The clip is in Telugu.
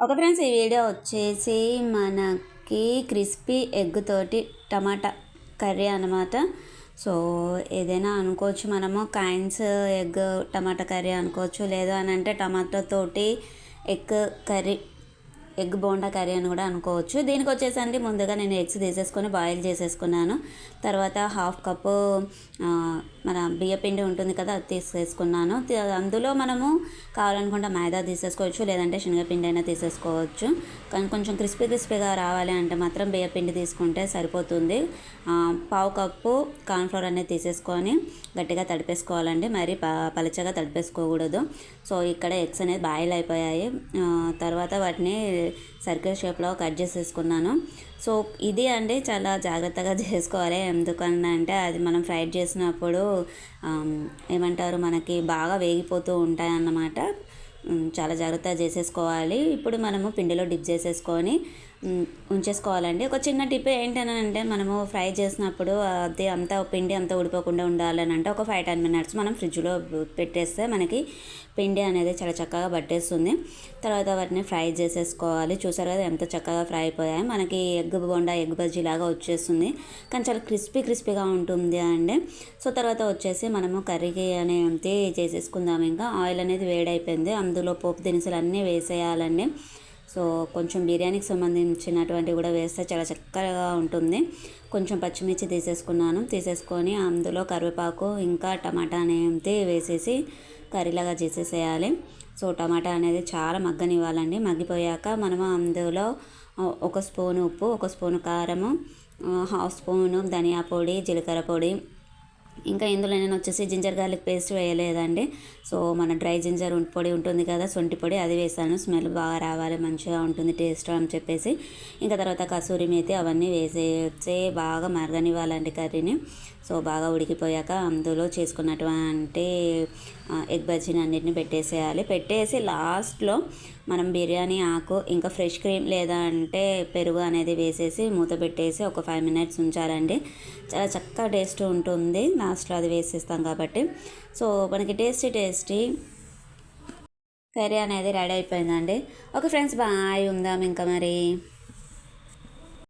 ఒక ఫ్రెండ్స్ ఈ వీడియో వచ్చేసి మనకి క్రిస్పీ ఎగ్ తోటి టమాటా కర్రీ అనమాట. సో ఏదైనా అనుకోవచ్చు, మనము కాయిన్స్ ఎగ్ టమాటా కర్రీ అనుకోవచ్చు, లేదు అని అంటే టమాటా తోటి egg curry, egg bonda curry అని కూడా అనుకోవచ్చు. దీనికి వచ్చేసండి ముందుగా నేను ఎగ్స్ తీసేసుకొని బాయిల్ చేసేసుకున్నాను. తర్వాత హాఫ్ కప్పు మన బియ్యపిండి ఉంటుంది కదా, అది తీసేసుకున్నాను. అందులో మనము కావాలనుకుంటే మైదా తీసేసుకోవచ్చు, లేదంటే శనగపిండి అయినా తీసేసుకోవచ్చు. కానీ కొంచెం క్రిస్పీగా రావాలి అంటే మాత్రం బియ్యపిండి తీసుకుంటే సరిపోతుంది. పావు కప్పు కార్న్ఫ్లోర్ అనేది తీసేసుకొని గట్టిగా తడిపేసుకోవాలండి, మరి పలచగా తడిపేసుకోకూడదు. సో ఇక్కడ ఎగ్స్ అనేది బాయిల్ అయిపోయాయి. తర్వాత వాటిని సర్కిల్ షేప్లో కట్ చేసేసుకున్నాను. సో ఇది అండి చాలా జాగ్రత్తగా చేసుకోవాలి. ఎందుకంటే అది మనం ఫ్రై చేసినప్పుడు ఏమంటారు, మనకి బాగా వేగిపోతూ ఉంటాయి అన్నమాట. చాలా జాగ్రత్తగా చేసేసుకోవాలి. ఇప్పుడు మనము పిండిలో డిప్ చేసేసుకొని ఉంచేసుకోవాలండి. ఒక చిన్న టిప్ ఏంటనంటే, మనము ఫ్రై చేసినప్పుడు అది అంతా పిండి అంతా ఉడిపోకుండా ఉండాలని అంటే ఒక 5-10 మినిట్స్ మనం ఫ్రిడ్జ్లో పెట్టేస్తే మనకి పిండి అనేది చాలా చక్కగా పట్టేస్తుంది. తర్వాత వాటిని ఫ్రై చేసేసుకోవాలి. చూసారు కదా ఎంత చక్కగా ఫ్రై అయిపోయాయి. మనకి ఎగ్ బోండా, ఎగ్ బజ్జీ లాగా వచ్చేస్తుంది, కానీ చాలా క్రిస్పీగా ఉంటుంది అండి. సో తర్వాత వచ్చేసి మనము కర్రీకి అనేది చేసేసుకుందాం. ఇంకా ఆయిల్ అనేది వేడైపోయింది, అందులో పోపు దినుసులు అన్నీ వేసేయాలండి. సో కొంచెం బిర్యానీకి సంబంధించినటువంటివి కూడా వేస్తే చాలా చక్కగా ఉంటుంది. కొంచెం పచ్చిమిర్చి తీసేసుకొని అందులో కరివేపాకు ఇంకా టమాటా అనేది వేసేసి కర్రీలాగా చేసేసేయాలి. సో టమాటా అనేది చాలా మగ్గనివ్వాలండి. మగ్గిపోయాక మనము అందులో 1 స్పూను ఉప్పు, 1 స్పూను కారము, హాఫ్ స్పూను ధనియా పొడి, జీలకర్ర పొడి, ఇంకా ఇందులో నేను వచ్చేసి జింజర్ గార్లిక్ పేస్ట్ వేయలేదండి. సో మన డ్రై జింజర్ పొడి ఉంటుంది కదా, సొంటి పొడి, అది వేసాను. స్మెల్ బాగా రావాలి, మంచిగా ఉంటుంది టేస్ట్ అని చెప్పేసి. ఇంకా తర్వాత కసూరి మేతి అవన్నీ వేసేసి బాగా మరగనివ్వాలండి కర్రీని. సో బాగా ఉడికిపోయాక అందులో చేసుకున్నటువంటి ఎగ్ బజ్జీని అన్నిటిని పెట్టేసి లాస్ట్లో మనం బిర్యానీ ఆకు ఇంకా ఫ్రెష్ క్రీమ్ లేదా అంటే పెరుగు అనేది వేసేసి మూత పెట్టేసి ఒక 5 మినిట్స్ ఉంచాలండి. చాలా చక్కగా టేస్ట్ ఉంటుంది లాస్ట్లో అది వేసేస్తాం కాబట్టి. సో మనకి టేస్టీ కర్రీ అనేది రెడీ అయిపోయిందండి. ఓకే ఫ్రెండ్స్, బాయ్, ఉందాం ఇంకా మరి.